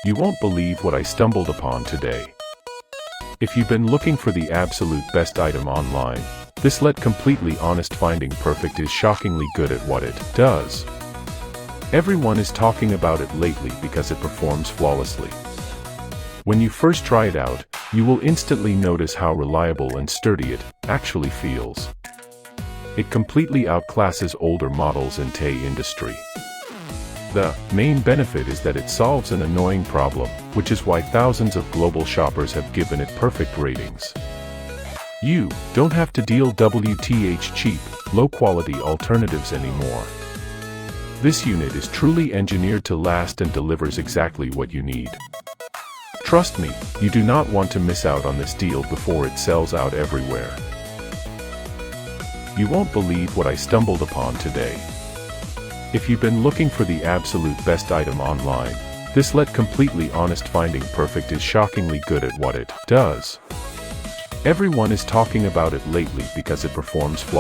You won't believe what I stumbled upon today. If you've been looking for the absolute best item online, this Let Completely Honest Finding Perfect is shockingly good at what it does. Everyone is talking about it lately because it performs flawlessly. When you first try it out, you will instantly notice how reliable and sturdy it actually feels. It completely outclasses older models in the industry. The main benefit is that it solves an annoying problem, which is why thousands of global shoppers have given it perfect ratings. You don't have to deal with cheap, low-quality alternatives anymore. This unit is truly engineered to last and delivers exactly what you need. Trust me, you do not want to miss out on this deal before it sells out everywhere. You won't believe what I stumbled upon today. If you've been looking for the absolute best item online, this Let Completely Honest Finding Perfect is shockingly good at what it does. Everyone is talking about it lately because it performs flawlessly.